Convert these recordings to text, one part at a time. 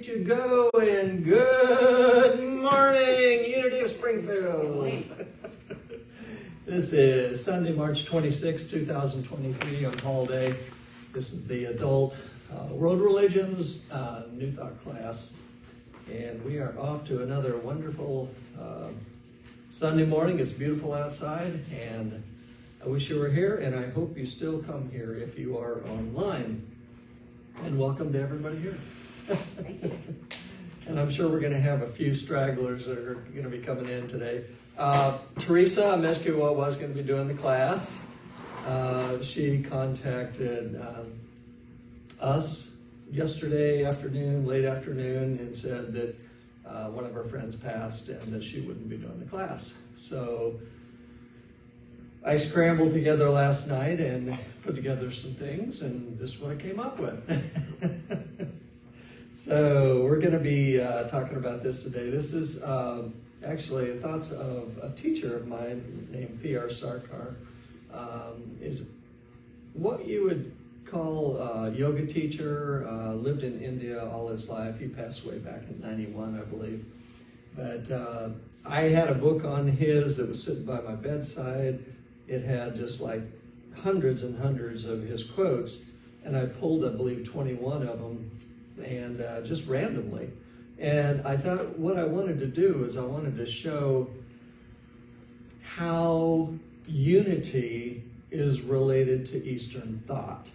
to go, and good morning, Unity of Springfield. This is Sunday, March 26, 2023 on Hall Day. This is the adult World Religions New Thought class, and we are off to another wonderful Sunday morning. It's beautiful outside, and I wish you were here, and I hope you still come here if you are online. And welcome to everybody here. Thank you. And I'm sure we're going to have a few stragglers that are going to be coming in today. Teresa Mescua was going to be doing the class. She contacted us yesterday afternoon, late afternoon, and said that one of her friends passed and that she wouldn't be doing the class. So I scrambled together last night and put together some things, and this is what I came up with. So we're going to be talking about this today. This is actually thoughts of a teacher of mine named P.R. Sarkar. Is what you would call a yoga teacher, lived in India all his life. He passed away back in 91, I believe. But I had a book on his that was sitting by my bedside. It had just like hundreds and hundreds of his quotes, and I pulled, I believe, 21 of them, and just randomly. And I thought what I wanted to do is I wanted to show how unity is related to Eastern thought,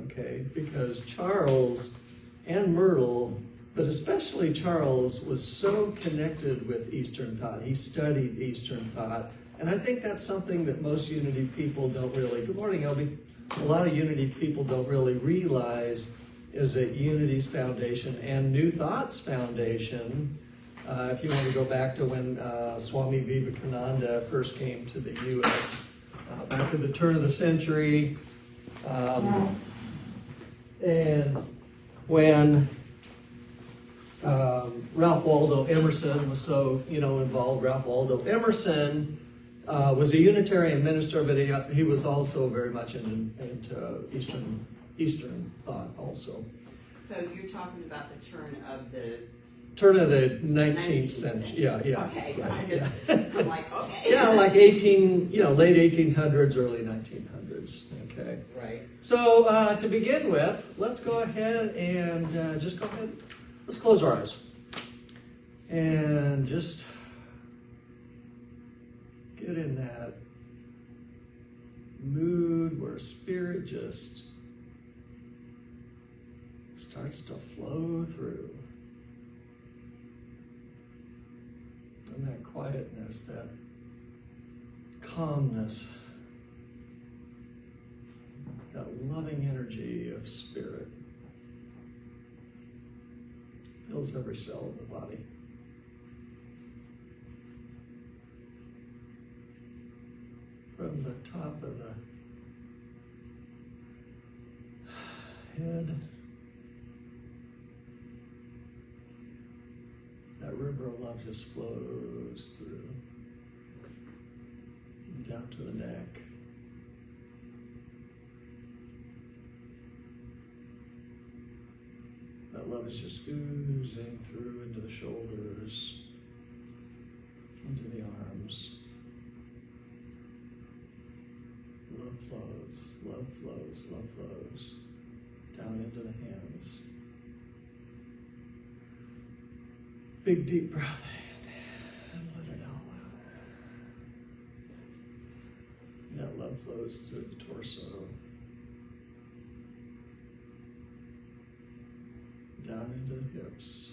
okay? Because Charles and Myrtle, but especially Charles, was so connected with Eastern thought. He studied Eastern thought. And I think that's something that most Unity people don't really, good morning, Elby. A lot of Unity people don't really realize is that Unity's foundation and New Thought's foundation, if you want to go back to when Swami Vivekananda first came to the U.S., back at the turn of the century, and when Ralph Waldo Emerson was so, involved. Ralph Waldo Emerson was a Unitarian minister, but he was also very much into Eastern thought also. So you're talking about the turn of the 19th century. Yeah. Okay, Right, I'm like, okay. Yeah, like late 1800s, early 1900s. Okay. Right. So to begin with, let's go ahead and let's close our eyes and just get in that mood where spirit just starts to flow through. And that quietness, that calmness, that loving energy of spirit fills every cell of the body. From the top of the head, that river of love just flows through, down to the neck. That love is just oozing through into the shoulders, into the arms. Love flows, love flows, love flows, down into the hands. Big deep breath in and let it out loud. That love flows through the torso, down into the hips,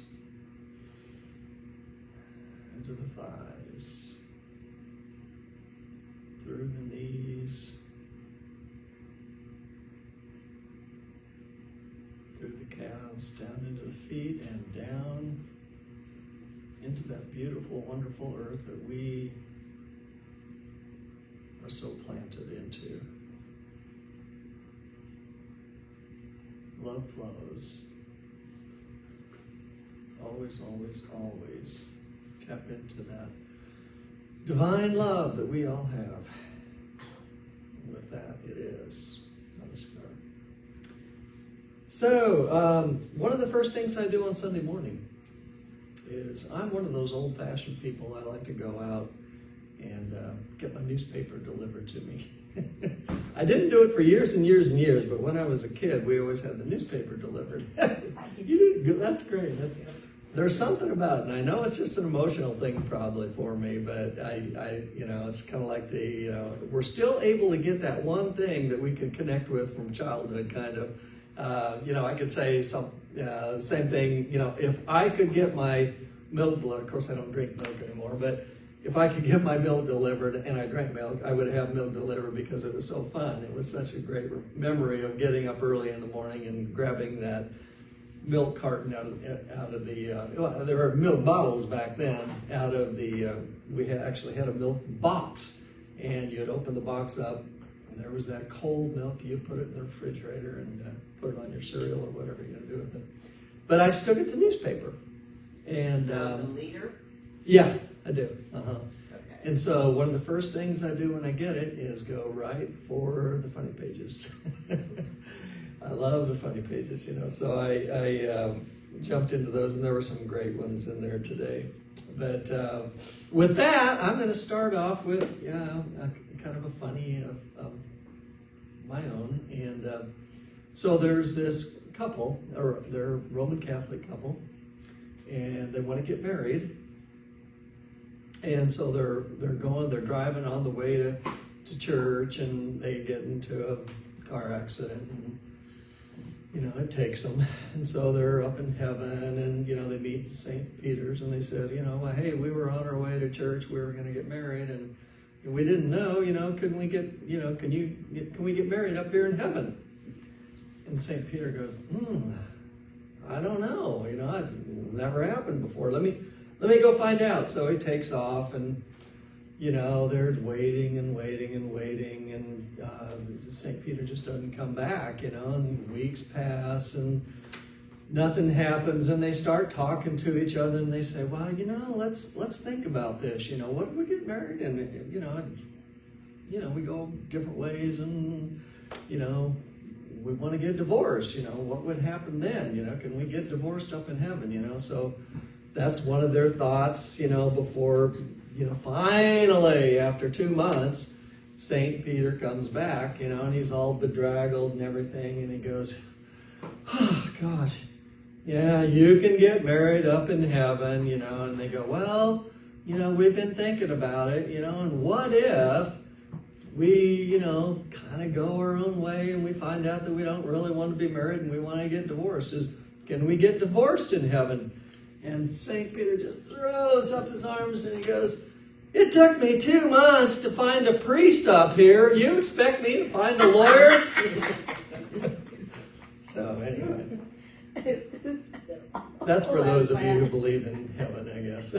into the thighs, through the knees, through the calves, down into the feet, and down into that beautiful, wonderful earth that we are so planted into. Love flows. Always, always, always tap into that divine love that we all have. And with that, it is. Namaskar. So, one of the first things I do on Sunday morning is I'm one of those old-fashioned people. I like to go out and get my newspaper delivered to me. I didn't do it for years and years and years, but when I was a kid, we always had the newspaper delivered. You did good. That's great. There's something about it, and I know it's just an emotional thing probably for me, but I it's kind of like we're still able to get that one thing that we can connect with from childhood, kind of. I could say same thing. If I could get my milk delivered, of course I don't drink milk anymore, but if I could get my milk delivered and I drank milk, I would have milk delivered because it was so fun. It was such a great memory of getting up early in the morning and grabbing that milk carton out of the, there were milk bottles back then, we actually had a milk box, and you'd open the box up, and there was that cold milk. You put it in the refrigerator and put it on your cereal or whatever you're going to do with it. But I still get the newspaper. And the leader? Yeah, I do. Uh-huh. Okay. And so one of the first things I do when I get it is go right for the funny pages. I love the funny pages, So I jumped into those, and there were some great ones in there today. But with that, I'm going to start off with kind of a funny of my own. And so there's this couple, or they're a Roman Catholic couple, and they want to get married. And so they're driving on the way to church, and they get into a car accident, and it takes them. And so they're up in heaven, and they meet St. Peter's, and they said, hey, we were on our way to church, we were going to get married, and we didn't know, can we get married up here in heaven? And St. Peter goes, I don't know, it's never happened before. Let me go find out. So he takes off, and they're waiting and waiting and waiting, and St. Peter just doesn't come back, and weeks pass, and nothing happens, and they start talking to each other, and they say, well, let's think about this, what if we get married, and, we go different ways, and, we want to get divorced, what would happen then, can we get divorced up in heaven, so that's one of their thoughts, before, finally, after 2 months, St. Peter comes back, and he's all bedraggled and everything, and he goes, oh, gosh, yeah, you can get married up in heaven, and they go, well, we've been thinking about it, and what if we, kind of go our own way, and we find out that we don't really want to be married, and we want to get divorced. Can we get divorced in heaven? And St. Peter just throws up his arms, and he goes, it took me 2 months to find a priest up here. You expect me to find a lawyer? So anyway, that's for those of you who believe in heaven, I guess.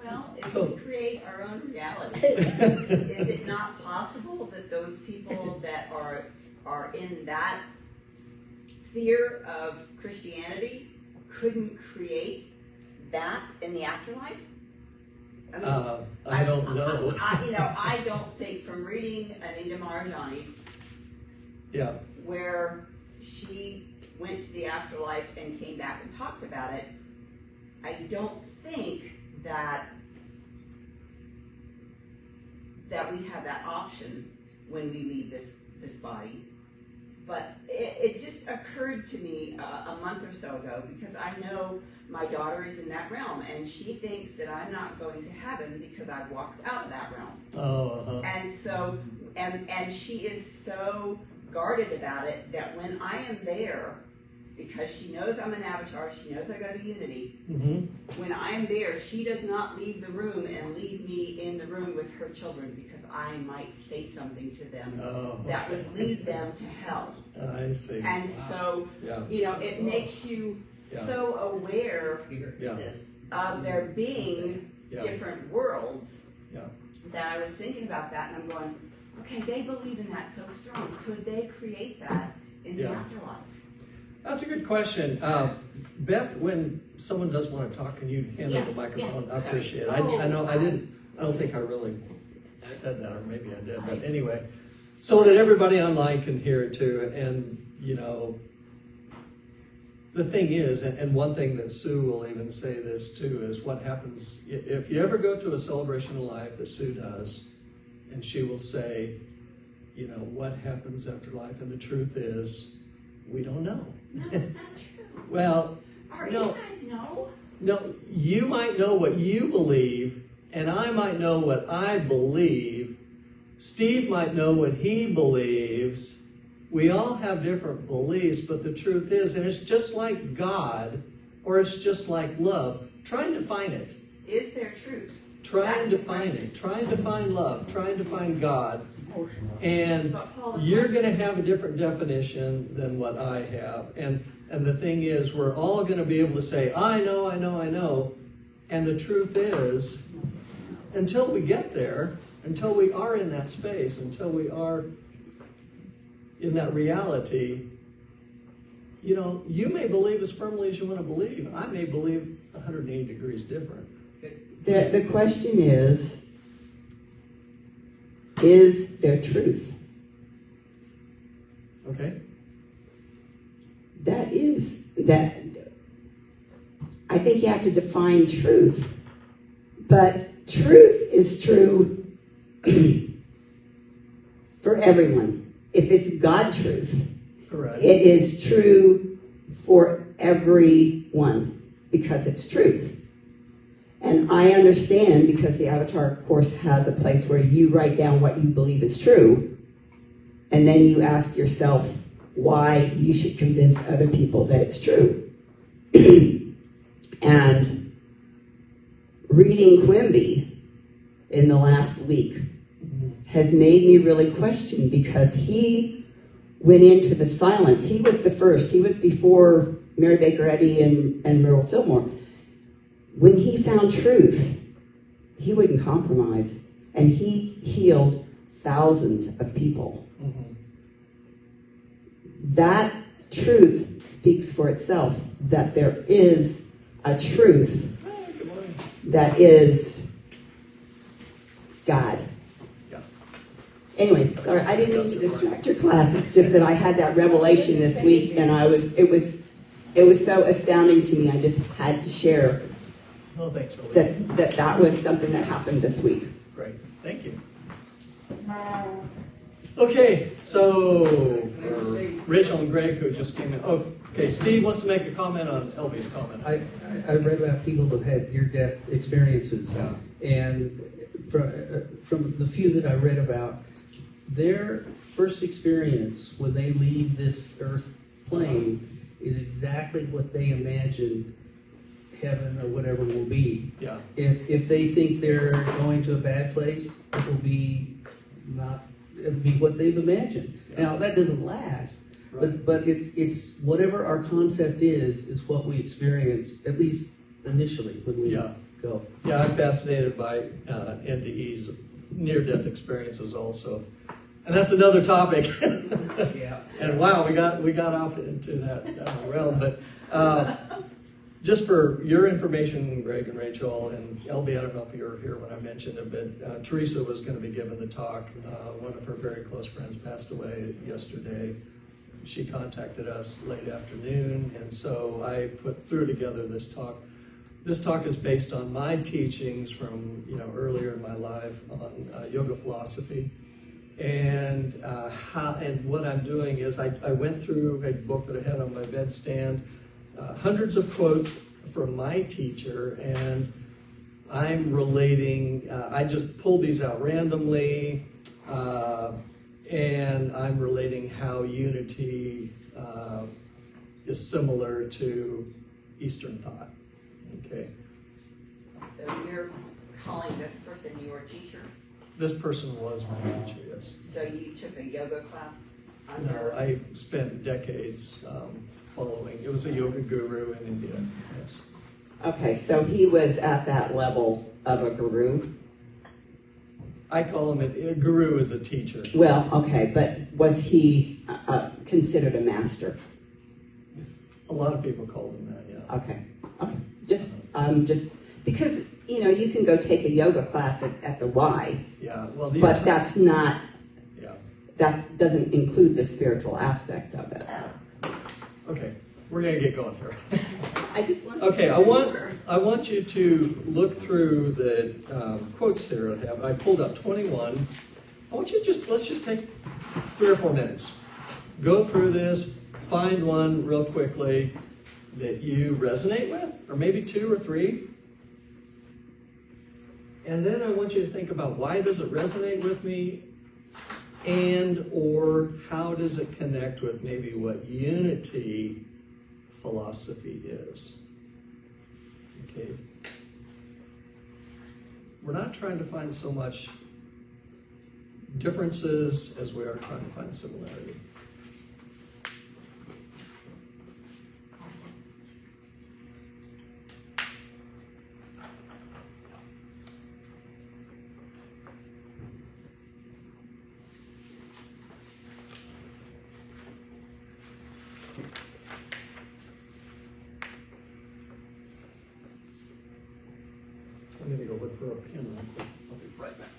Well, if we create our own reality, is it not possible that those people that are in that sphere of Christianity couldn't create that in the afterlife? I mean, I don't know. I don't think, from reading Anita Marjani's, where she went to the afterlife and came back and talked about it, I don't think that we have that option when we leave this body. But it just occurred to me a month or so ago, because I know my daughter is in that realm, and she thinks that I'm not going to heaven because I've walked out of that realm. Oh, uh-huh. And so, and she is so guarded about it that when I am there, because she knows I'm an avatar, she knows I go to Unity, when I'm there, she does not leave the room and leave me in the room with her children, because I might say something to them that would lead them to hell. I see. And so, it makes you so aware of there being different worlds that I was thinking about that, and I'm going, okay, they believe in that so strong. Could they create that in the afterlife? That's a good question. Beth, when someone does want to talk, can you handle the microphone? I appreciate it. I don't think I really said that, or maybe I did, but anyway. so that everybody online can hear it too. And, the thing is, and one thing that Sue will even say this too, is what happens if you ever go to a celebration of life that Sue does, and she will say, what happens after life? And the truth is, we don't know. No, it's not true. Well, Are no. you guys know? No, you might know what you believe, and I might know what I believe. Steve might know what he believes. We all have different beliefs, but the truth is, and it's just like God, or it's just like love, trying to find it. Is there truth? Trying to find it. Trying to find love. Trying to find God. And you're going to have a different definition than what I have. And the thing is, we're all going to be able to say, I know, I know, I know. And the truth is, until we get there, until we are in that space, until we are in that reality, you may believe as firmly as you want to believe. I may believe 180 degrees different. The question is there truth? Okay? That I think you have to define truth. But truth is true for everyone. If it's God truth, Correct. it is true for everyone because it's truth. And I understand, because the Avatar course has a place where you write down what you believe is true, and then you ask yourself why you should convince other people that it's true. And reading Quimby in the last week has made me really question, because he went into the silence. He was the first. He was before Mary Baker Eddy and Merle Fillmore. When he found truth, he wouldn't compromise. And he healed thousands of people. Mm-hmm. That truth speaks for itself, that there is a truth that is God. Yeah. Anyway, sorry, I didn't mean to distract your class. It's just that I had that revelation this week, and it was so astounding to me. I just had to share Well, thanks, Olivia. that was something that happened this week. Great. Thank you. Okay, so for Rachel and Greg, who just came in. Oh, okay, Steve wants to make a comment on LB's comment. I read about people who've had near-death experiences, and from the few that I read about, their first experience when they leave this earth plane is exactly what they imagine heaven or whatever will be. Yeah. If they think they're going to a bad place, it'll be what they've imagined. Yeah. Now that doesn't last. Right. But it's whatever our concept is what we experience, at least initially when we go. Yeah, I'm fascinated by NDE's near-death experiences also, and that's another topic. Yeah. And wow, we got off into that realm. But just for your information, Greg and Rachel and LB, I don't know if you were here when I mentioned it, but Teresa was going to be giving the talk. One of her very close friends passed away yesterday. She contacted us late afternoon, and so I threw together this talk. This talk is based on my teachings from earlier in my life on yoga philosophy, and what I'm doing is I went through a book that I had on my bedstand, hundreds of quotes from my teacher, and I'm relating. I just pulled these out randomly. And I'm relating how unity is similar to Eastern thought. Okay. So you're calling this person your teacher? This person was my teacher, yes. So you took a yoga class No, under? I spent decades following. It was a yoga guru in India, yes. Okay, so he was at that level of a guru. I call him a guru is a teacher. Well, okay, but was he considered a master? A lot of people call him that, yeah. Okay. Just because you can go take a yoga class at the Y, Yeah, well, but that's not. Yeah. that doesn't include the spiritual aspect of it. Okay, we're gonna get going here. I just want. Okay, I want you to look through the quotes here I have. I pulled up 21. I want you to let's just take 3 or 4 minutes. Go through this, find one real quickly that you resonate with, or maybe 2 or 3. And then I want you to think about, why does it resonate with me? And or how does it connect with maybe what Unity philosophy is? Okay. We're not trying to find so much differences as we are trying to find similarity. I'm going to go look for a pen real quick. I'll be right back.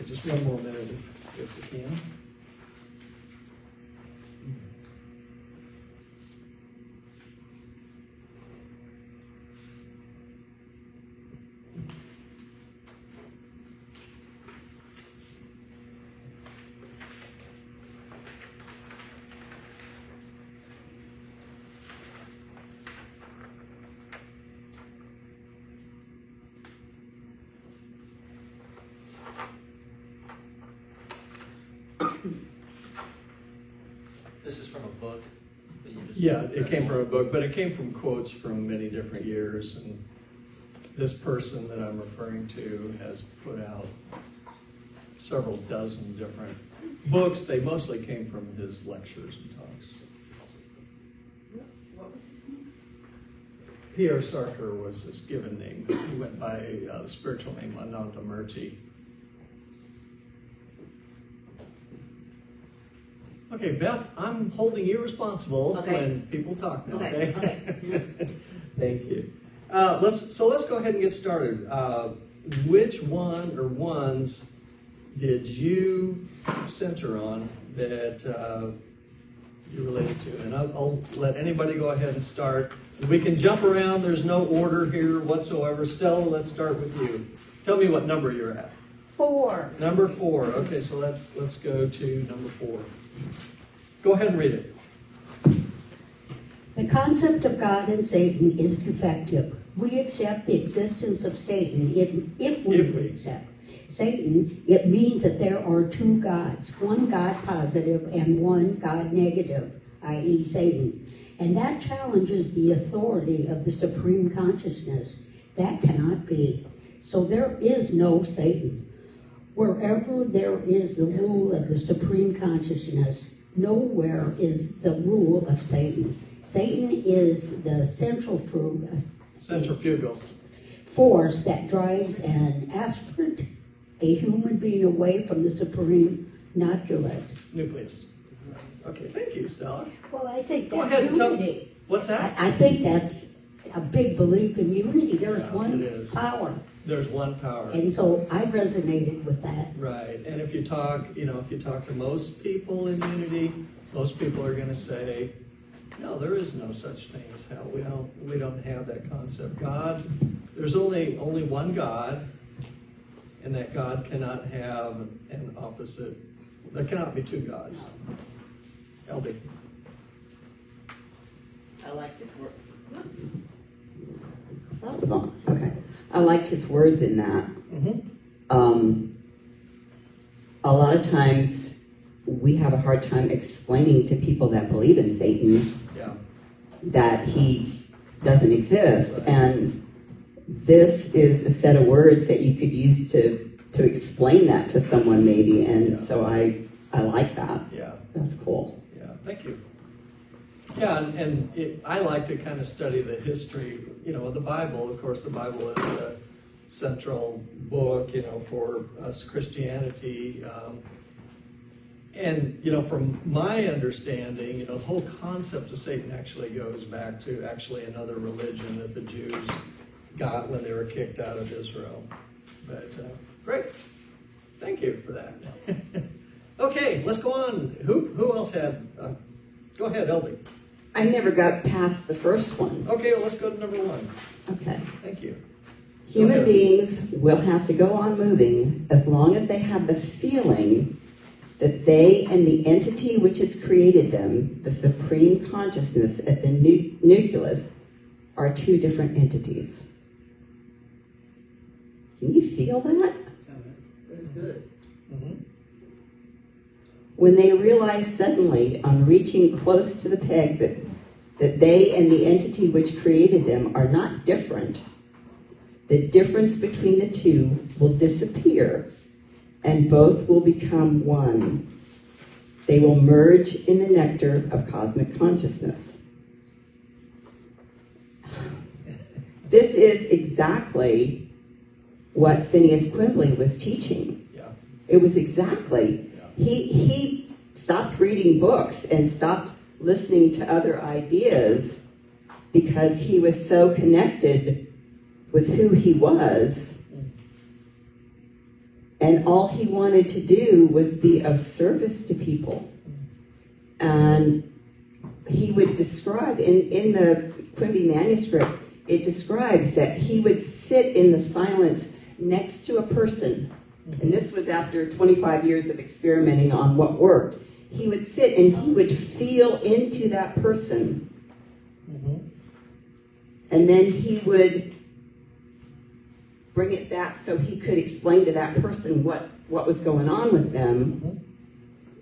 Just one more minute if we can. This is from a book that you just Yeah, it came from a book, but it came from quotes from many different years. And this person that I'm referring to has put out several dozen different books. They mostly came from his lectures and talks. What was his name? P.R. Sarkar was his given name. He went by the spiritual name Anandamurti. Okay, Beth, I'm holding you responsible when people talk now, okay? Thank you. Let's go ahead and get started. Which one or ones did you center on that you related to? And I'll let anybody go ahead and start. We can jump around. There's no order here whatsoever. Stella, let's start with you. Tell me what number you're at. 4. Number 4. Okay, so let's go to number 4. Go ahead and read it. The concept of God and Satan is defective. We accept the existence of Satan if we accept Satan. It means that there are 2 gods, one God positive and one God negative, i.e. Satan. And that challenges the authority of the supreme consciousness. That cannot be. So there is no Satan. Wherever there is the rule of the supreme consciousness, nowhere is the rule of Satan. Satan is the Centrifugal force that drives an aspirate, a human being, away from the supreme nucleus. Okay, thank you, Stella. Well, I think Go that's ahead and tell unity. What's that? I think that's a big belief in unity. There's Yeah, one it is. power. There's one power. And so I resonated with that. Right, and if you talk to most people in unity, most people are going to say, no, there is no such thing as hell. We don't have that concept. God, there's only one God, and that God cannot have an opposite. There cannot be 2 gods. LB. I like his work. Okay. I liked his words in that. Mm-hmm. A lot of times we have a hard time explaining to people that believe in Satan that he doesn't exist. Right. And this is a set of words that you could use to explain that to someone maybe. And so I I like that. Yeah. That's cool. Yeah, thank you. Yeah, I like to kind of study the history, of the Bible. Of course, the Bible is the central book, for us Christianity. From my understanding, the whole concept of Satan actually goes back to actually another religion that the Jews got when they were kicked out of Israel. But great. Thank you for that. Okay, let's go on. Who else had? Go ahead, Elby. I never got past the first one. Okay, well, let's go to number 1. Okay. Thank you. Human beings will have to go on moving as long as they have the feeling that they and the entity which has created them, the supreme consciousness at the nucleus, are two different entities. Can you feel that? That's good. Mm-hmm. When they realize suddenly, on reaching close to the peg, that they and the entity which created them are not different, the difference between the two will disappear, and both will become one. They will merge in the nectar of cosmic consciousness. This is exactly what Phineas Quimbley was teaching. Yeah. It was exactly. He stopped reading books and stopped listening to other ideas because he was so connected with who he was. And all he wanted to do was be of service to people. And he would describe, in the Quimby manuscript, it describes that he would sit in the silence next to a person. And this was after 25 years of experimenting on what worked. He would sit and he would feel into that person. Mm-hmm. And then he would bring it back so he could explain to that person what was going on with them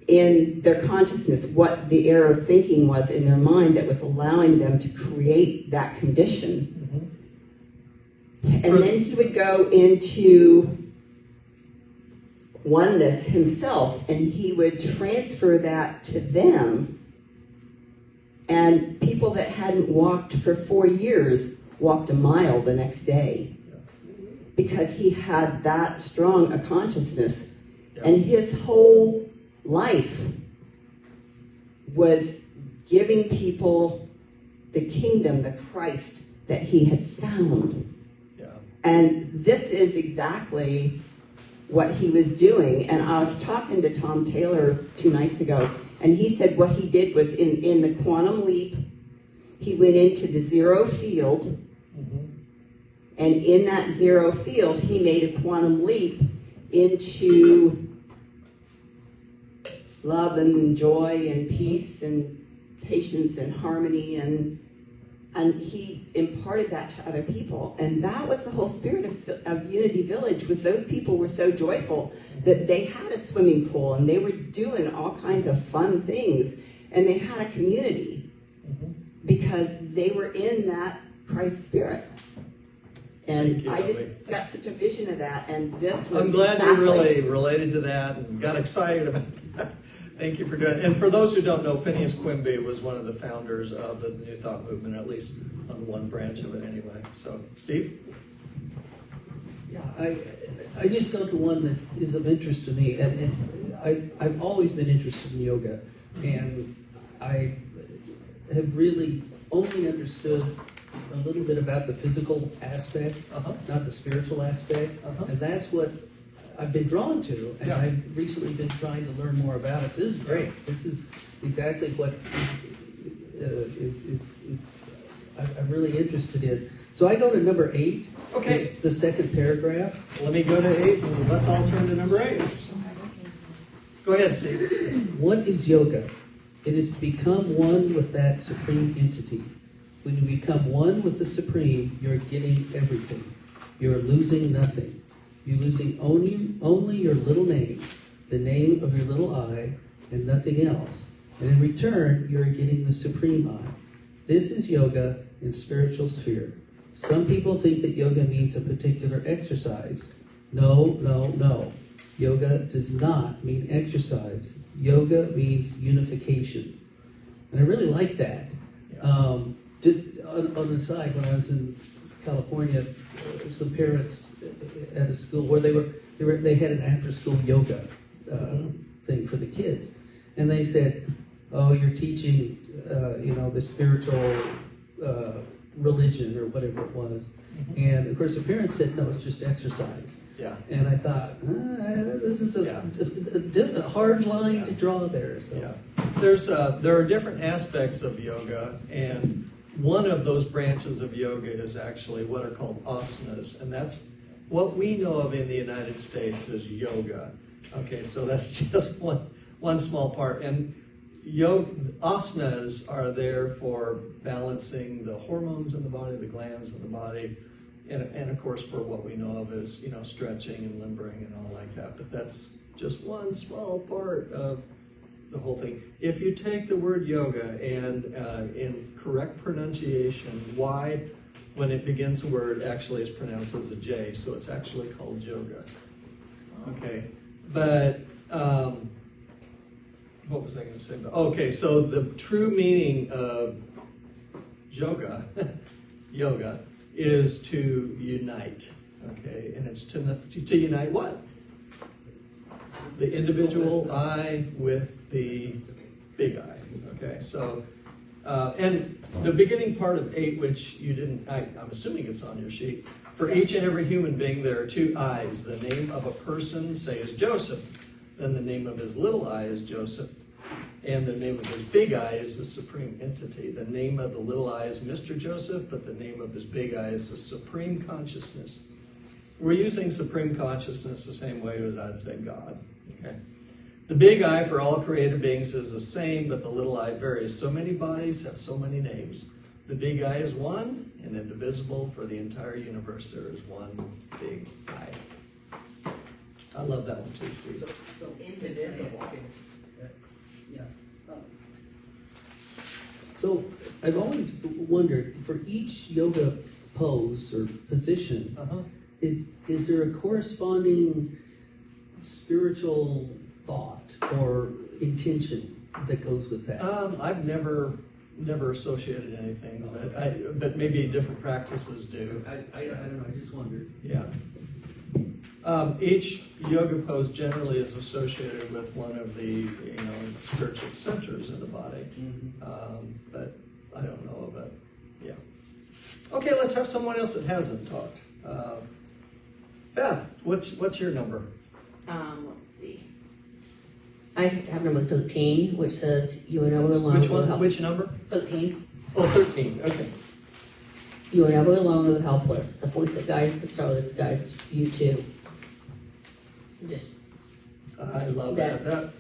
in their consciousness, what the error of thinking was in their mind that was allowing them to create that condition. Mm-hmm. And then he would go into oneness himself, and he would transfer that to them. And people that hadn't walked for 4 years walked a mile the next day because he had that strong a consciousness. Yeah. And his whole life was giving people the kingdom, the Christ that he had found. Yeah. And this is exactly what he was doing. And I was talking to Tom Taylor 2 nights ago, and he said what he did was in the quantum leap, he went into the zero field, and in that zero field, he made a quantum leap into love and joy and peace and patience and harmony, and he imparted that to other people. And that was the whole spirit of Unity Village, was those people were so joyful that they had a swimming pool and they were doing all kinds of fun things, and they had a community because they were in that Christ spirit. And I just got such a vision of that, and this was I'm glad exactly. you really related to that and got excited about that. Thank you for doing it. And for those who don't know, Phineas Quimby was one of the founders of the New Thought movement, at least on one branch of it anyway. So, Steve? Yeah, I just go to one that is of interest to me, and I've always been interested in yoga, and I have really only understood a little bit about the physical aspect, not the spiritual aspect, and that's what I've been drawn to, and I've recently been trying to learn more about it. This is great. This is exactly what I'm really interested in. So I go to number 8. Okay. The second paragraph. Let me go to 8, and let's all turn to number 8. Go ahead, Steve. What is yoga? It is to become one with that supreme entity. When you become one with the supreme, you're getting everything. You're losing nothing. You're losing only your little name, the name of your little I, and nothing else. And in return, you're getting the supreme I. This is yoga in spiritual sphere. Some people think that yoga means a particular exercise. No, no, no. Yoga does not mean exercise. Yoga means unification. And I really like that. Just on the side, when I was in California, some parents at a school where they had an after-school yoga thing for the kids, and they said, "Oh, you're teaching, the spiritual religion or whatever it was." And of course, the parents said, "No, it's just exercise." Yeah. And I thought, this is a hard line to draw there. So. Yeah. There are different aspects of yoga, and one of those branches of yoga is actually what are called asanas, and that's what we know of in the United States as yoga. Okay, so that's just one small part. And asanas are there for balancing the hormones in the body, the glands in the body, and of course for what we know of as stretching and limbering and all like that. But that's just one small part of the whole thing. If you take the word yoga and in correct pronunciation, Y, when it begins a word, actually is pronounced as a J, so it's actually called yoga. Okay, but what was I going to say? Okay, so the true meaning of yoga is to unite. Okay, and it's to unite what? The individual I with the big I. Okay, so and the beginning part of 8, which you didn't, I'm assuming it's on your sheet. For each and every human being, there are 2 I's. The name of a person, say, is Joseph. Then the name of his little I is Joseph. And the name of his big I is the supreme entity. The name of the little I is Mr. Joseph, but the name of his big I is the supreme consciousness. We're using supreme consciousness the same way as I'd say God. Okay. The big I for all created beings is the same, but the little I varies. So many bodies have so many names. The big I is one and indivisible. For the entire universe, there is one big I. I love that one too, Steve. So indivisible. Yeah. So I've always wondered, for each yoga pose or position, is there a corresponding spiritual thought or intention that goes with that? I've never associated anything, but maybe different practices do. I don't know. I just wondered. Yeah. Each yoga pose generally is associated with one of the spiritual centers in the body, but I don't know of it. Yeah. Okay, let's have someone else that hasn't talked. Beth, what's your number? Let's see. I have number 13, which says, "You are never alone." Which one? Which number? 13. Oh, 13. Okay. You are never alone or helpless. The voice that guides the stars guides you too. Just I love that.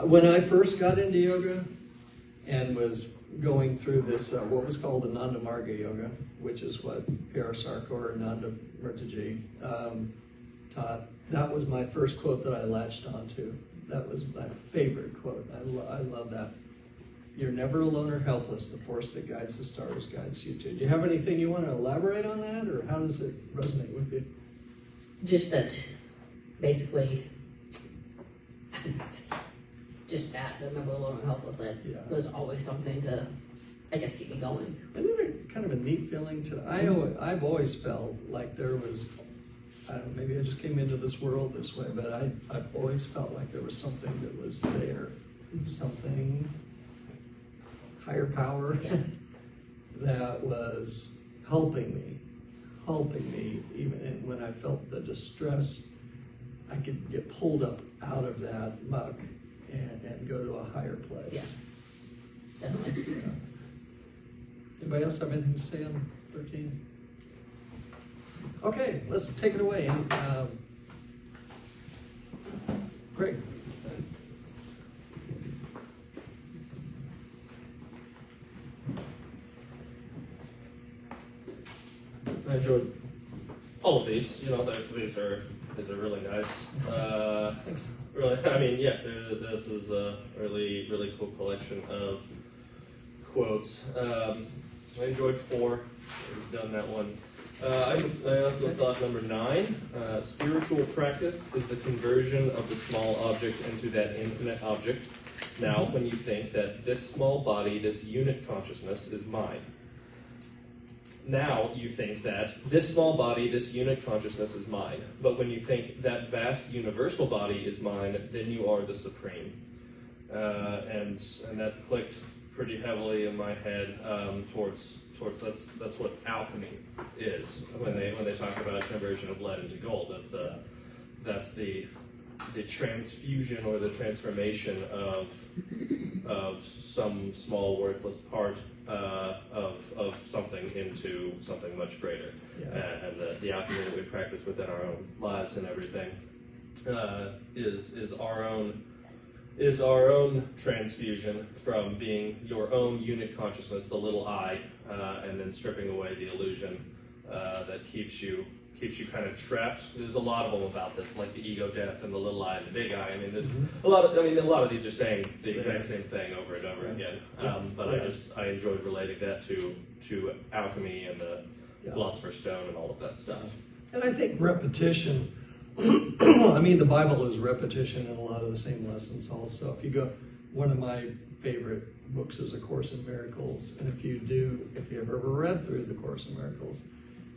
When I first got into yoga and was going through this, what was called Ananda Marga Yoga, which is what P.R. Sarkar and Nanda Murtaji taught, that was my first quote that I latched onto. That was my favorite quote. I love that. You're never alone or helpless. The force that guides the stars guides you too. Do you have anything you want to elaborate on that, or how does it resonate with you? just that, basically, just that, remember alone and helpless, that Yeah. there's always something to, I guess, keep me going. Isn't it kind of a neat feeling to? I've always felt like there was. I don't know, maybe I just came into this world this way, but I've always felt like there was something that was there, something higher power Yeah. that was helping me even when I felt the distress. I could get pulled up out of that muck and go to a higher place. Yeah. Definitely. Yeah. Anybody else have anything to say on 13? Okay, let's take it away. Greg. I enjoyed all of these. You know, these are really nice. Thanks. Really, I mean, yeah, this is a really cool collection of quotes. I enjoyed 4. We've done that one. I also thought number 9, spiritual practice is the conversion of the small object into that infinite object. Now, when you think that this small body, this unit consciousness is mine. Now you think that this small body, this unit consciousness is mine. But when you think that vast universal body is mine, then you are the supreme. And that clicked pretty heavily in my head towards that's what alchemy is when they talk about conversion of lead into gold. That's the transfusion or the transformation of some small worthless part of something into something much greater. Yeah. And the alchemy that we practice within our own lives and everything is our own transfusion from being your own unit consciousness, the little I, and then stripping away the illusion that keeps you kind of trapped. There's a lot of them about this, like the ego death and the little I and the big I. I mean, there's a lot of these are saying the exact same thing over and over again. But I enjoyed relating that to alchemy and the philosopher's stone and all of that stuff. And I think repetition. I mean, the Bible is repetition in a lot of the same lessons also. If you go, one of my favorite books is A Course in Miracles, and if you've ever read through the Course in Miracles,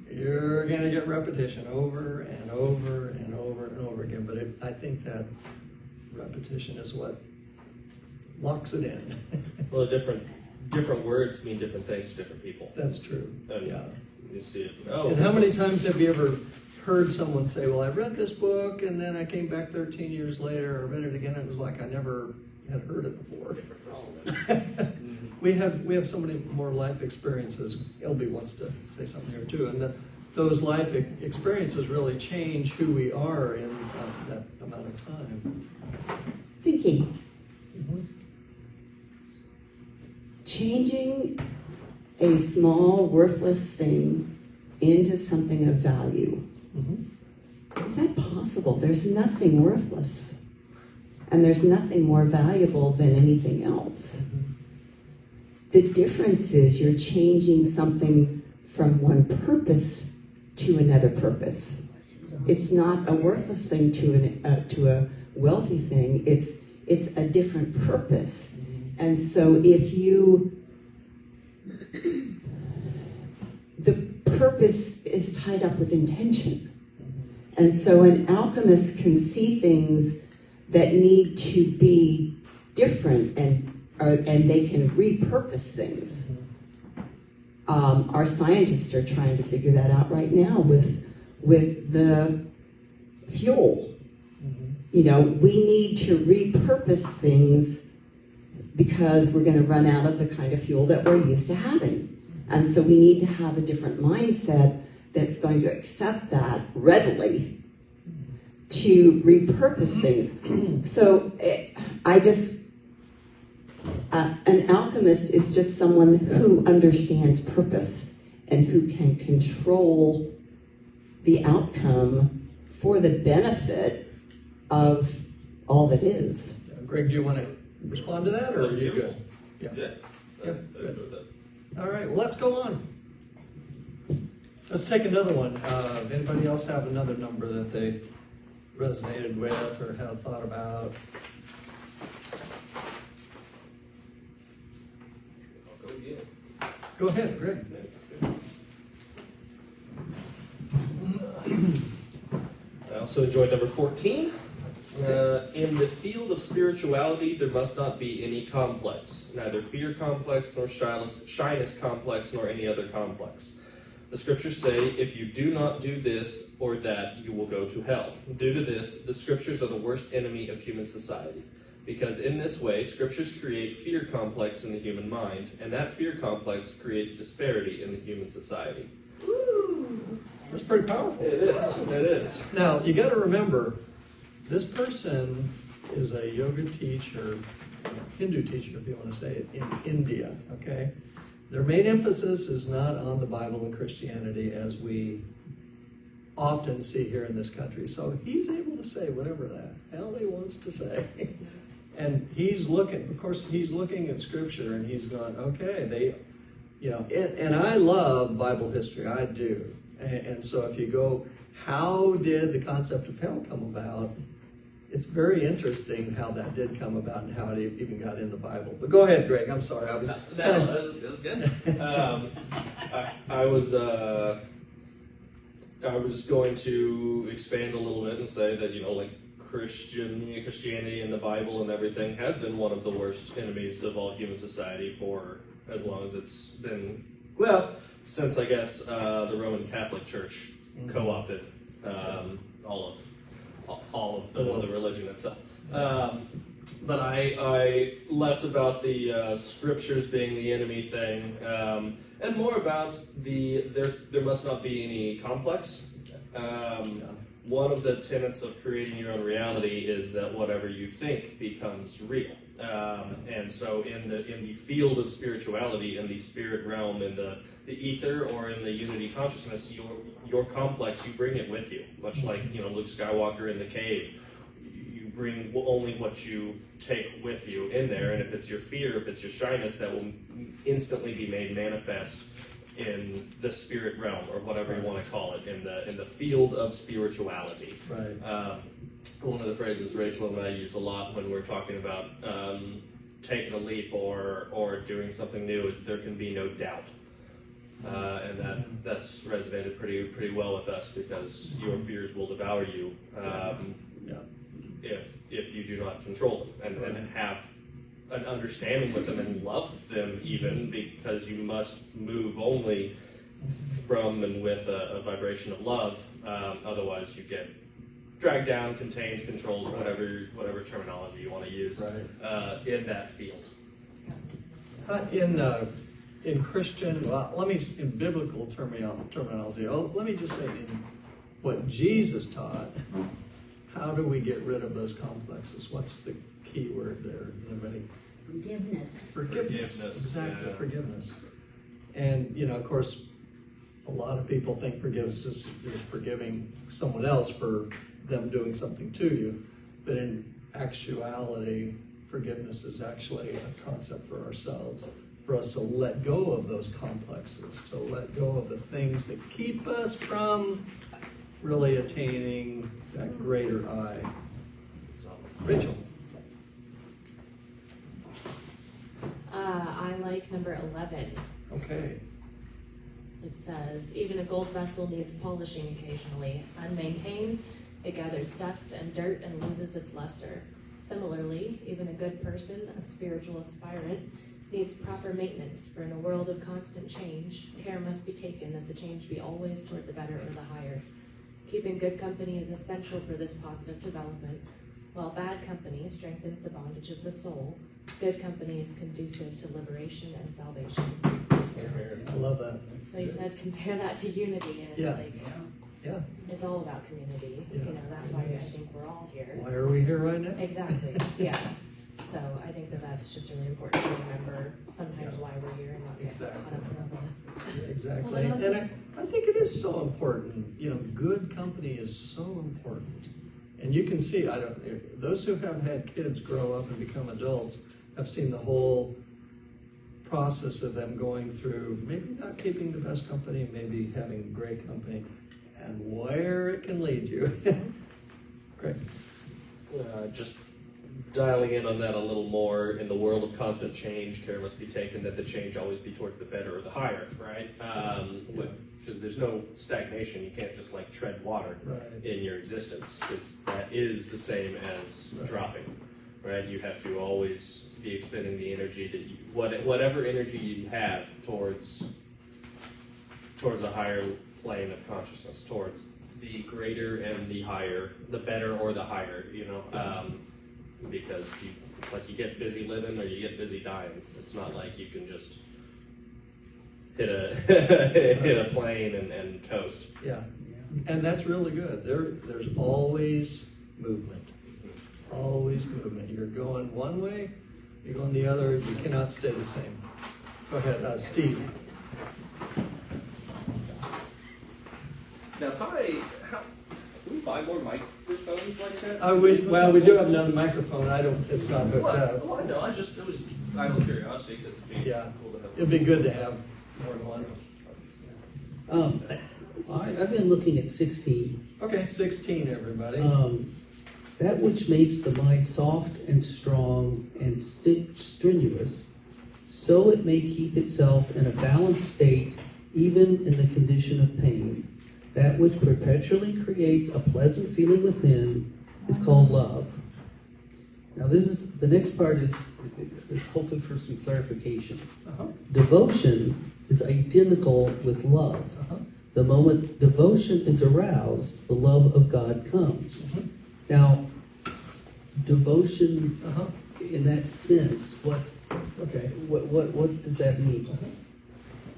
you're going to get repetition over and over and over and over again. But I think that repetition is what locks it in. Well, different words mean different things to different people. That's true. And yeah. You see it. And how many times have you ever heard someone say, well, I read this book, and then I came back 13 years later, I read it again, and it was like I never had heard it before. We have so many more life experiences. LB wants to say something here too, and those life experiences really change who we are in that amount of time. Thinking. Changing a small, worthless thing into something of value. Is that possible? There's nothing worthless. And there's nothing more valuable than anything else. The difference is you're changing something from one purpose to another purpose. It's not a worthless thing to a wealthy thing. It's a different purpose. And so the purpose is tied up with intention. And so an alchemist can see things that need to be different and they can repurpose things. Our scientists are trying to figure that out right now with the fuel. You know, we need to repurpose things because we're going to run out of the kind of fuel that we're used to having. And so we need to have a different mindset that's going to accept that readily to repurpose things. So an alchemist is just someone who understands purpose and who can control the outcome for the benefit of all that is. Greg, do you want to respond to that, or are you good? Yeah. Good. All right, well, let's go on. Let's take another one. Anybody else have another number that they resonated with or had thought about? Go ahead, Greg. I also enjoyed number 14. In the field of spirituality, there must not be any complex, neither fear complex, nor shyness complex, nor any other complex. The scriptures say, if you do not do this or that, you will go to hell. Due to this, the scriptures are the worst enemy of human society. Because in this way, scriptures create fear complex in the human mind, and that fear complex creates disparity in the human society. Woo! That's pretty powerful. It is. Now, you got to remember, this person is a yoga teacher, Hindu teacher, if you want to say it, in India, okay? Their main emphasis is not on the Bible and Christianity as we often see here in this country. So he's able to say whatever the hell he wants to say. And he's looking at Scripture, and he's going, okay, and I love Bible history, I do. And so if you go, how did the concept of hell come about? It's very interesting how that did come about and how it even got in the Bible. But go ahead, Greg. I'm sorry. No, that was good. I was going to expand a little bit and say that, like Christianity and the Bible and everything has been one of the worst enemies of all human society for as long as it's been, since I guess the Roman Catholic Church co-opted all of the religion itself. But I less about the scriptures being the enemy thing, and more about there must not be any complex. One of the tenets of creating your own reality is that whatever you think becomes real. And so in the field of spirituality, in the spirit realm, in the ether, or in the unity consciousness, your complex, you bring it with you. Much like Luke Skywalker in the cave. You bring only what you take with you in there, and if it's your fear, if it's your shyness, that will instantly be made manifest in the spirit realm, or whatever you want to call it, in the field of spirituality. Right. One of the phrases Rachel and I use a lot when we're talking about taking a leap or doing something new is there can be no doubt. And that's resonated pretty well with us, because your fears will devour you if you do not control them and have an understanding with them and love them, even, because you must move only from and with a vibration of love. Otherwise you get dragged down, contained, controlled, whatever terminology you want to use in that field. In Christian, in biblical terminology, let me just say, in what Jesus taught, how do we get rid of those complexes? What's the key word there? Anybody? Forgiveness. Exactly, forgiveness. And, of course, a lot of people think forgiveness is forgiving someone else for them doing something to you. But in actuality, forgiveness is actually a concept for ourselves, for us to let go of those complexes, to let go of the things that keep us from really attaining that greater I. Rachel. I like number 11. Okay. It says, even a gold vessel needs polishing occasionally. Unmaintained, it gathers dust and dirt and loses its luster. Similarly, even a good person, a spiritual aspirant, needs proper maintenance, for in a world of constant change, care must be taken that the change be always toward the better or the higher. Keeping good company is essential for this positive development. While bad company strengthens the bondage of the soul, good company is conducive to liberation and salvation. I love that. So you said compare that to unity, and Yeah. it's it's all about community. Yeah. That's why I think we're all here. Why are we here right now? Exactly. Yeah. So I think that's just really important to remember sometimes why we're here and not get caught up in all that. Exactly. And I think it is so important. Good company is so important. And you can see, those who have had kids grow up and become adults have seen the whole process of them going through maybe not keeping the best company, maybe having great company, and where it can lead you. Great. Just dialing in on that a little more, in the world of constant change, care must be taken that the change always be towards the better or the higher, right? Because there's no stagnation. You can't just tread water in your existence, because that is the same as dropping, right? You have to always be expending the energy that whatever energy you have towards a higher plane of consciousness, towards the greater and the higher, the better or the higher, because it's like you get busy living or you get busy dying. It's not like you can just hit a plane and coast. Yeah, and that's really good. There's always movement. It's always movement. You're going one way, you're going the other. You cannot stay the same. Go ahead, Steve. Now, can we buy more microphones like that? We do have another microphone. It's not hooked up. Well, I know. It was idle curiosity, because it'd be cool to have. It'd be good to have more than one. I've been looking at 16. Okay, 16, everybody. That which makes the mind soft and strong and strenuous, so it may keep itself in a balanced state, even in the condition of pain. That which perpetually creates a pleasant feeling within is called love. Now, the next part is hoping for some clarification. Devotion is identical with love. The moment devotion is aroused, the love of God comes. Now, devotion in that sense, what does that mean?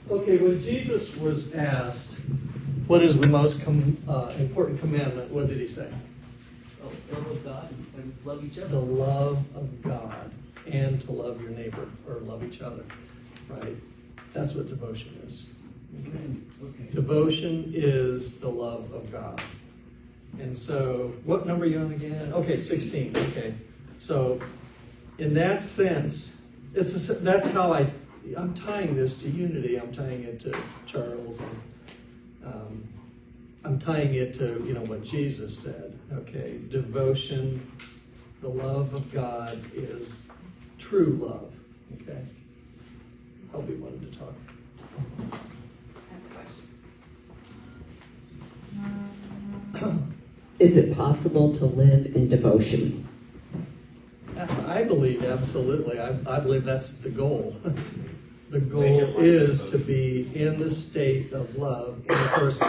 Okay, when Jesus was asked, what is the most important commandment, what did he say? Love of God and love each The other. love of God and to love your neighbor or love each other, right? That's what devotion is. Okay. Devotion is the love of God. And so, what number are you on again? Okay, 16. Okay. So, in that sense, that's how I'm tying this to unity. I'm tying it to Charles, and I'm tying it to what Jesus said. Okay, devotion, the love of God is true love. Okay, Albie wanted to talk. I have a question. Is it possible to live in devotion? I believe absolutely. I believe that's the goal. The goal Make it like is to devotion. be in the state of love. And of course,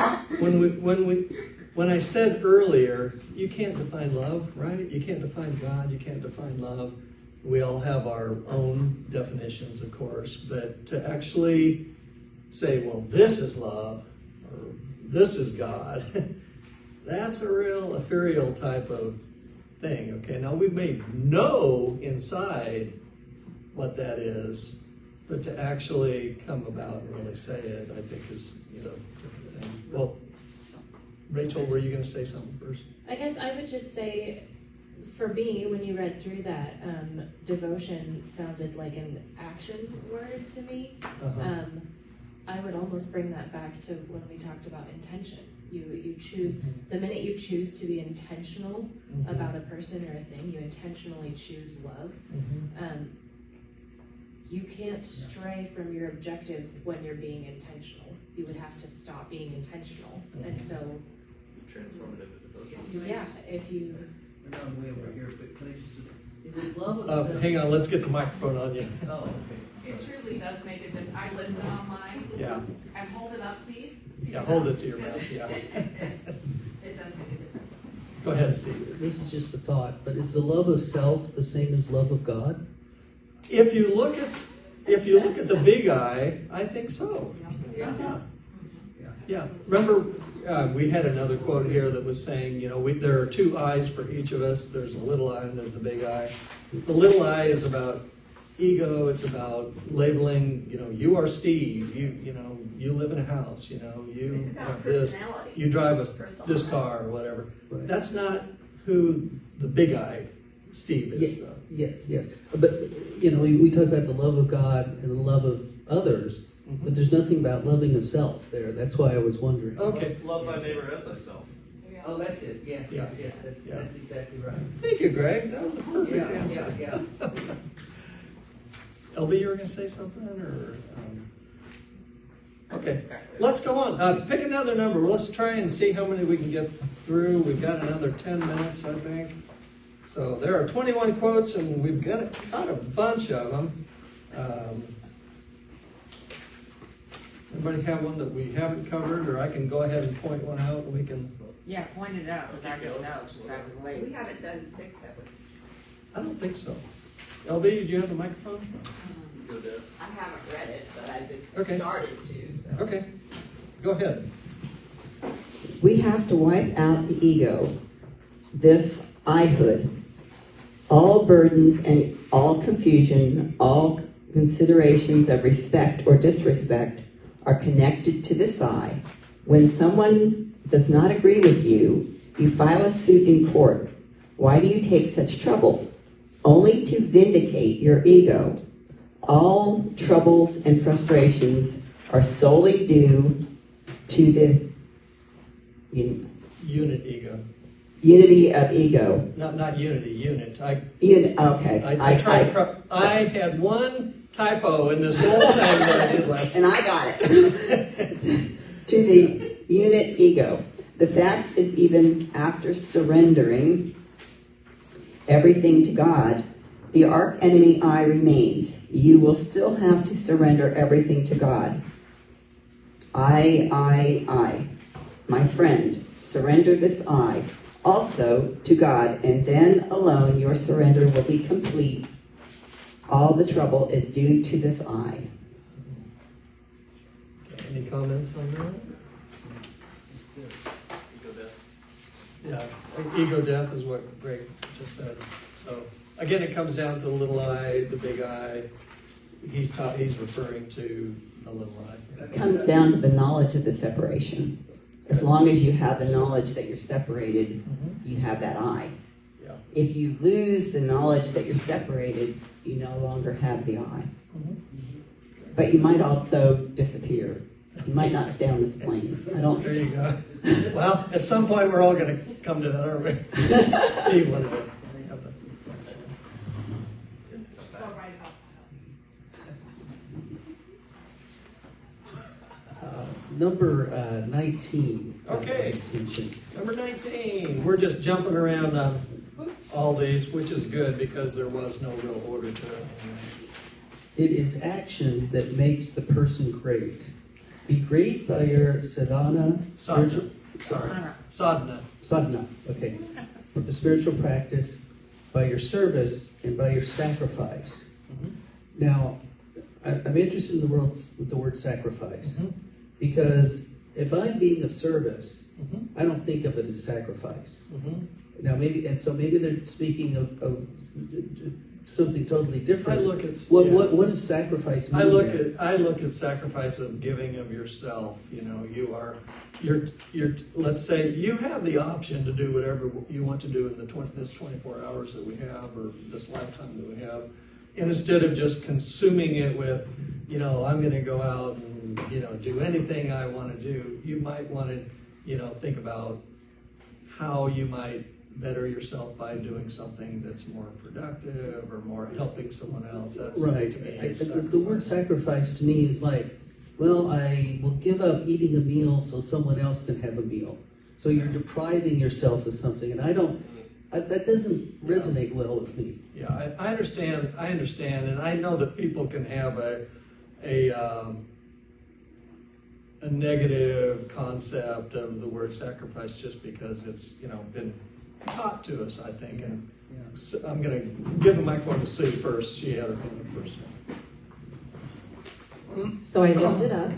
when I said earlier, you can't define love, right? You can't define God. You can't define love. We all have our own definitions, of course, but to actually say, well, this is love, or this is God, that's a real ethereal type of thing. Okay, now we may know inside what that is, but to actually come about and really say it, I think is a different thing. Well, Rachel, were you going to say something first? I guess I would just say, for me, when you read through that, devotion sounded like an action word to me. I would almost bring that back to when we talked about intention. You choose, the minute you choose to be intentional about a person or a thing, you intentionally choose love. You can't stray from your objective when you're being intentional. You would have to stop being intentional. And so, Transformative devotion. yeah, if you... We're not way over here, but can I just... Is it love of Hang on, let's get the microphone on you. Oh, okay. It truly does make a difference. I listen online. Yeah. And hold it up, please. Yeah, hold it to your mouth, yeah. It does make a difference. Go ahead, Steve. This is just a thought, but is the love of self the same as love of God? If you look at the big I think so. Yeah. Remember, we had another quote here that was saying, there are two eyes for each of us. There's a little eye and there's a big eye. The little eye is about ego. It's about labeling. You are Steve. You live in a house. You It's about have this. personality. You drive Personality. this car or whatever. Right. That's not who the big eye Steve is, though. Yes. But, we talk about the love of God and the love of others, but there's nothing about loving of self there. That's why I was wondering. Okay. Love thy neighbor as thyself. Oh, that's it. Yes, Yeah. That's Yeah. exactly right. Thank you, Greg. That was a perfect answer. Yeah. LB, you were going to say something, or? Okay, let's go on. Pick another number. Let's try and see how many we can get through. We've got another 10 minutes, I think. So there are 21 quotes, and we've got a bunch of them. Anybody have one that we haven't covered, or I can go ahead and point one out, and we can... Yeah, point it out, because I didn't know since I was late. We haven't done 6, have we? I don't think so. LB, did you have the microphone? Go Dev. I haven't read it, but I just Okay. started to, so. Okay, go ahead. We have to wipe out the ego, this I-hood, all burdens and all confusion, all considerations of respect or disrespect are connected to this I. When someone does not agree with you, you file a suit in court. Why do you take such trouble? Only to vindicate your ego. All troubles and frustrations are solely due to the Unit ego. Unity of ego. Not unity, unit. Okay. I had one typo in this whole thing that I did last And I got it. To the unit ego. The fact is, even after surrendering everything to God, the arch enemy I remains. You will still have to surrender everything to God. I. My friend, surrender this I also to God, and then alone your surrender will be complete. All the trouble is due to this I. Any comments on that? Ego death. Yeah, ego death is what Greg just said. So again, it comes down to the little I, the big I. He's referring to the little I. It comes down to the knowledge of the separation. As long as you have the knowledge that you're separated, you have that I. Yeah. If you lose the knowledge that you're separated, you no longer have the I. But you might also disappear. You might not stay on this plane. There you go. Well, at some point we're all going to come to that, aren't we? Steve, what is it? So right up. Number 19. Okay. Number 19. We're just jumping around on all these, which is good because there was no real order to it. It is action that makes the person great. Be great by your sadhana. Sadhana. Okay. The spiritual practice, by your service, and by your sacrifice. Now, I'm interested in the word sacrifice. Because if I'm being of service, I don't think of it as sacrifice. Now maybe they're speaking of something totally different. I look at what does sacrifice mean? I look at sacrifice of giving of yourself. You know, you're let's say you have the option to do whatever you want to do in this 24 hours that we have, or this lifetime that we have, and instead of just consuming it with, I'm going to go out and do anything I want to do, you might want to think about how you might better yourself by doing something that's more productive or more helping someone else. That's right. To me, The word sacrifice to me is like, well, I will give up eating a meal so someone else can have a meal. So you're depriving yourself of something, and that doesn't resonate well with me. Yeah, I understand, and I know that people can have a negative concept of the word sacrifice just because it's been taught to us, I think. And so I'm going to give the microphone to Sue first. She had her hand up first. So I looked it up.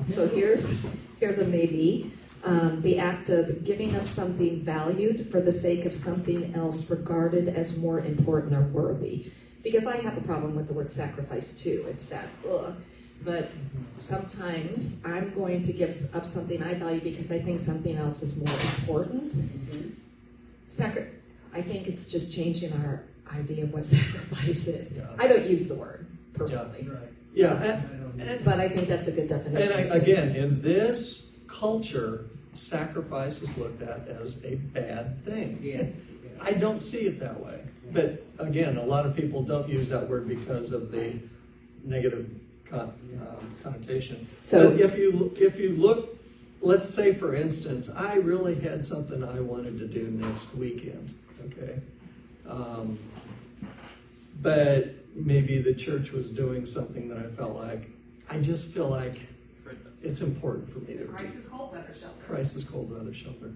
So here's a maybe. The act of giving up something valued for the sake of something else regarded as more important or worthy. Because I have a problem with the word sacrifice too. It's that, ugh. But sometimes I'm going to give up something I value because I think something else is more important. I think it's just changing our idea of what sacrifice is. Yeah. I don't use the word personally. But I think that's a good definition. And again, in this culture, sacrifice is looked at as a bad thing. Yes. I don't see it that way. But again, a lot of people don't use that word because of the negative connotation. So if you look, let's say for instance, I really had something I wanted to do next weekend, okay? But maybe the church was doing something that I felt like, I just feel like it's important for me to do. Crisis cold weather shelter. Crisis cold weather shelter.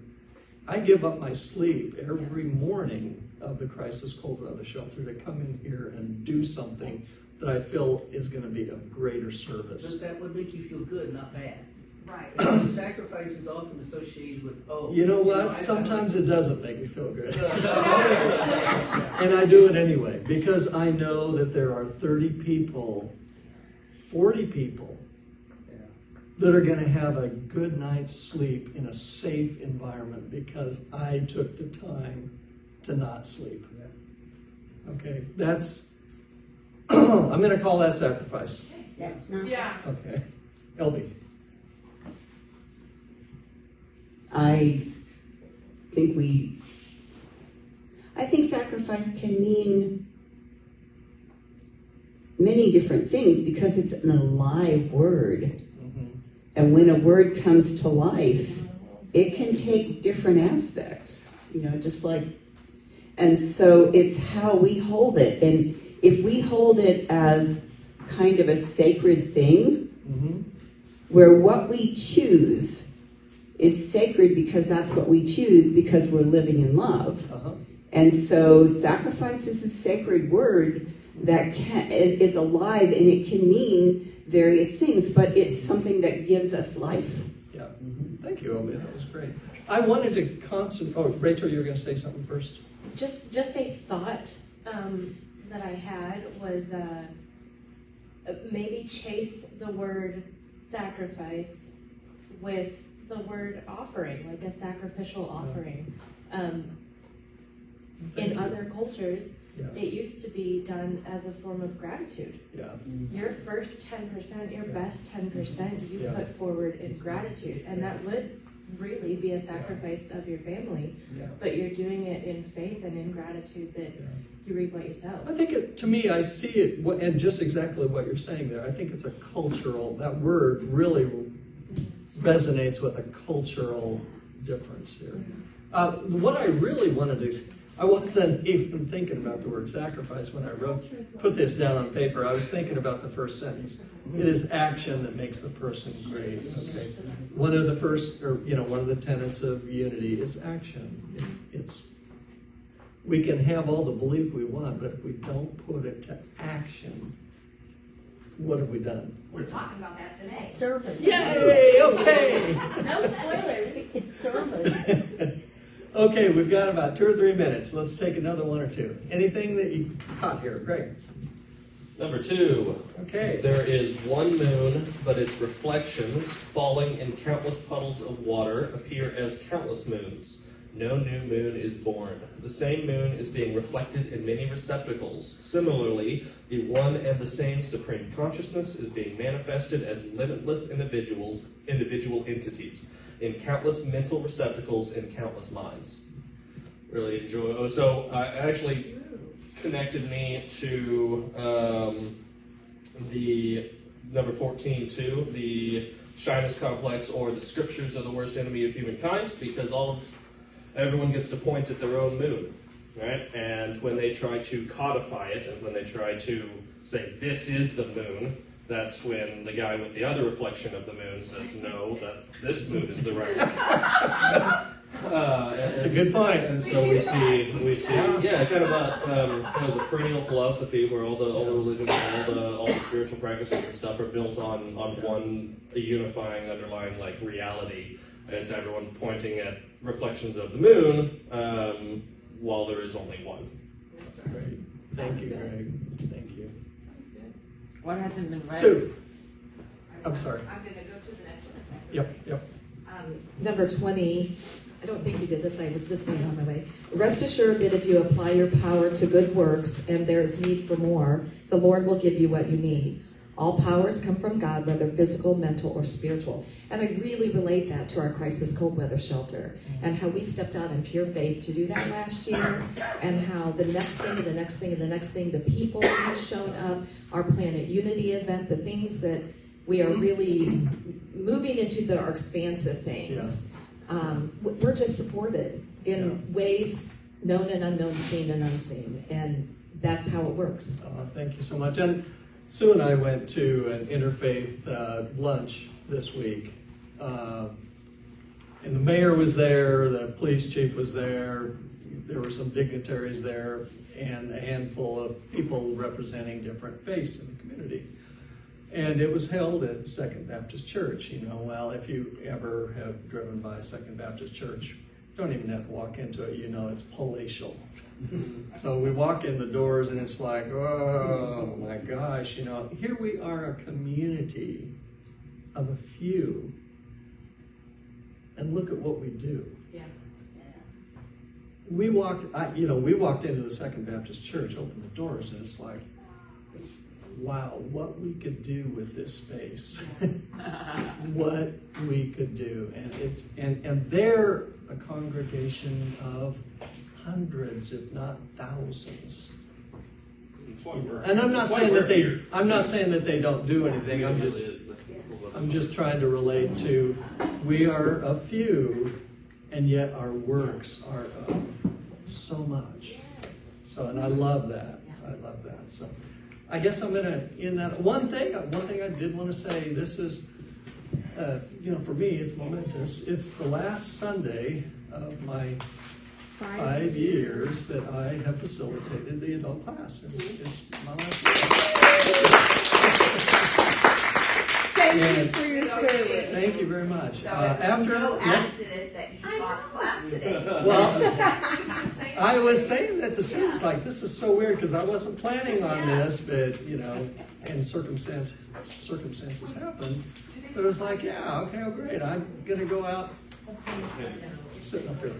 I give up my sleep every morning of the crisis cold weather shelter to come in here and do something that I feel is going to be of greater service. But that would make you feel good, not bad. Right. Sacrifice is often associated with, You know what? Sometimes it doesn't make me feel good. And I do it anyway, because I know that there are 30 people, 40 people, that are going to have a good night's sleep in a safe environment because I took the time to not sleep. Okay, that's, I'm going to call that sacrifice. That's not. Yeah. Okay, LB. I think sacrifice can mean many different things because it's an alive word. Mm-hmm. And when a word comes to life, it can take different aspects, just like, and so it's how we hold it. And if we hold it as kind of a sacred thing, Mm-hmm. where what we choose is sacred because that's what we choose because we're living in love. Uh-huh. And so sacrifice is a sacred word that is alive, and it can mean various things, but it's something that gives us life. Yeah. Mm-hmm. Thank you, Obi. That was great. I wanted to Oh, Rachel, you were going to say something first? Just a thought that I had was maybe chase the word sacrifice with the word offering, like a sacrificial offering. In other cultures, it used to be done as a form of gratitude. Yeah. Your first 10%, your best 10%, you put forward in gratitude, and that would really be a sacrifice of your family. Yeah. But you're doing it in faith and in gratitude that you reap what you sow. I think to me, I see it, and just exactly what you're saying there. I think it's a cultural, that word really resonates with a cultural difference here. What I really wanted to, I wasn't even thinking about the word sacrifice when I put this down on paper. I was thinking about the first sentence. It is action that makes the person great. Okay, one of the first, one of the tenets of unity is action. It's we can have all the belief we want, but if we don't put it to action, what have we done? We're talking about that today. Service. Yay! Okay. No spoilers. Service. Okay, we've got about 2 or 3 minutes. Let's take another 1 or 2. Anything that you caught here? Greg. Number 2. Okay. There is one moon, but its reflections, falling in countless puddles of water, appear as countless moons. No new moon is born. The same moon is being reflected in many receptacles. Similarly, the one and the same supreme consciousness is being manifested as limitless individual entities, in countless mental receptacles in countless minds. Really enjoy. So actually connected me to the number 14 too, the shyness complex, or the scriptures are the worst enemy of humankind, because everyone gets to point at their own moon, right? And when they try to codify it, and when they try to say this is the moon, that's when the guy with the other reflection of the moon says, no, this moon is the right one. That's a good point. And so we see, kind of a perennial philosophy where all the religions, all the spiritual practices and stuff are built on one unifying underlying reality. And it's everyone pointing at reflections of the moon, while there is only one. Great. Thank you, Greg. Thank you. What hasn't been read? Sue. I'm sorry. I'm going to go to the next one. Yep. Number 20, I don't think you did this, I was listening on my way. Rest assured that if you apply your power to good works and there is need for more, the Lord will give you what you need. All powers come from God, whether physical, mental, or spiritual. And I really relate that to our crisis cold weather shelter and how we stepped out in pure faith to do that last year, and how the next thing and the next thing and the next thing, the people that have shown up, our Planet Unity event, the things that we are really moving into our expansive things. We're just supported in ways known and unknown, seen and unseen. And that's how it works. Thank you so much. And Sue and I went to an interfaith lunch this week. And the mayor was there, the police chief was there, there were some dignitaries there, and a handful of people representing different faiths in the community. And it was held at Second Baptist Church. Well, if you ever have driven by Second Baptist Church, don't even have to walk into it, it's palatial. So we walk in the doors and it's like, oh my gosh, here we are, a community of a few, and look at what we do. Yeah. We walked into the Second Baptist Church, opened the doors, and it's like, wow, what we could do with this space. What we could do. And they're a congregation of hundreds, if not thousands. And I'm not saying that they don't do anything. I'm just trying to relate to, we are a few, and yet our works are of so much. So, and I love that. I love that. So, I guess I'm going to end that. One thing I did want to say. This is, for me, it's momentous. It's the last Sunday of my 5 years that I have facilitated the adult class. It's my last year. Thank you for your service. Thank you very much. So after no accident that you taught class today. Well, I was saying that to Sue. It's like, this is so weird because I wasn't planning on this, but and circumstances happened. But it was like, yeah, okay, oh great, I'm gonna go out. Sitting up here.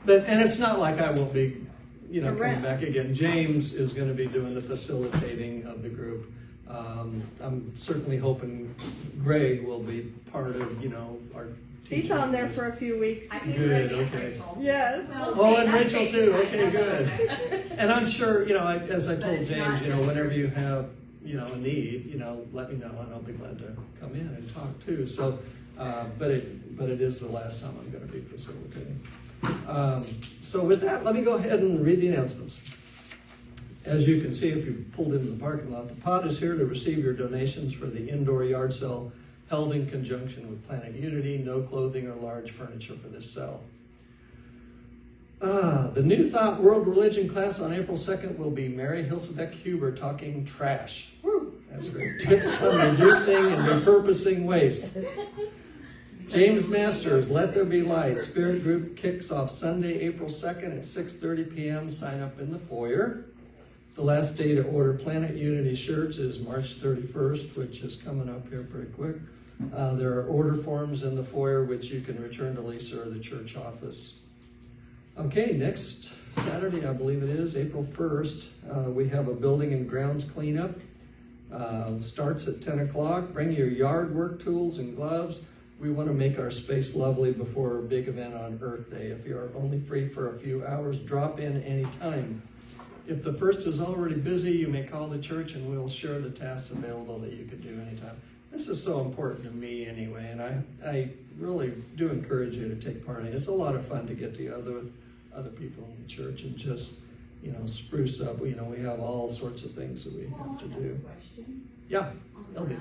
And it's not like I won't be, coming back again. James is going to be doing the facilitating of the group. I'm certainly hoping Greg will be part of, our teaching. He's on there for a few weeks. Good, okay. Yes. Oh, and Rachel too. Okay, good. And I'm sure, as I told James, whenever you have, a need, let me know, and I'll be glad to come in and talk too. So, but it is the last time I'm going to be facilitating. So with that, let me go ahead and read the announcements. As you can see, if you pulled into the parking lot, the pod is here to receive your donations for the indoor yard sale held in conjunction with Planet Unity. No clothing or large furniture for this sale. The New Thought World Religion class on April 2nd will be Mary Hilsebeck Huber talking trash. Woo, that's great. Tips on reducing and repurposing waste. James Masters, Let There Be Light. Spirit Group kicks off Sunday, April 2nd at 6:30 p.m. Sign up in the foyer. The last day to order Planet Unity shirts is March 31st, which is coming up here pretty quick. There are order forms in the foyer, which you can return to Lisa or the church office. Okay, next Saturday, I believe it is, April 1st, we have a building and grounds cleanup. Starts at 10 o'clock. Bring your yard work tools and gloves. We want to make our space lovely before our big event on Earth Day. If you are only free for a few hours, drop in anytime. If the first is already busy, you may call the church and we'll share the tasks available that you could do anytime. This is so important to me anyway, and I really do encourage you to take part in it. It's a lot of fun to get together with other people in the church and just, spruce up. We have all sorts of things that we have to do. Question? Yeah, LB.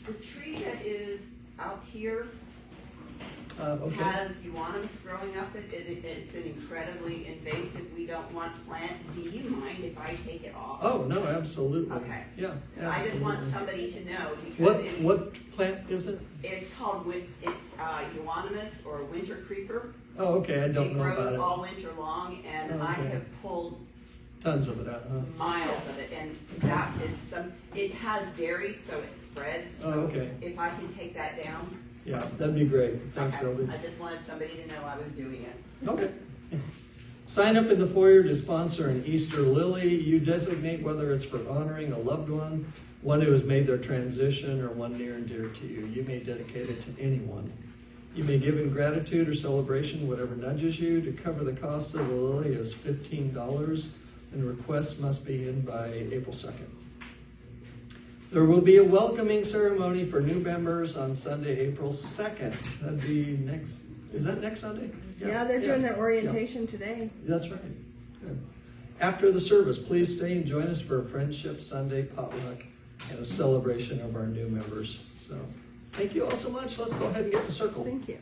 The tree that is out here okay. has euonymus growing up. It's an incredibly invasive, we don't want plant. Do you mind if I take it off? Oh, no, absolutely. Okay. Yeah, absolutely. I just want somebody to know. Because what plant is it? It's called euonymus or winter creeper. Oh, okay, I don't know about it. It grows all winter long, and I have pulled tons of it out, huh? miles of it, and that is it has berries, so it spreads. So okay. If I can take that down. Yeah, that'd be great. Thanks, Okay. Sylvie. I just wanted somebody to know I was doing it. Okay. Sign up in the foyer to sponsor an Easter lily. You designate whether it's for honoring a loved one who has made their transition, or one near and dear to you. You may dedicate it to anyone. You may give in gratitude or celebration, whatever nudges you. To cover the cost of the lily is $15, and requests must be in by April 2nd. There will be a welcoming ceremony for new members on Sunday, April 2nd. That'd be next. Is that next Sunday? Yeah, they're doing their orientation today. That's right. Good. After the service, please stay and join us for a Friendship Sunday potluck and a celebration of our new members. So, thank you all so much. Let's go ahead and get in the circle. Thank you.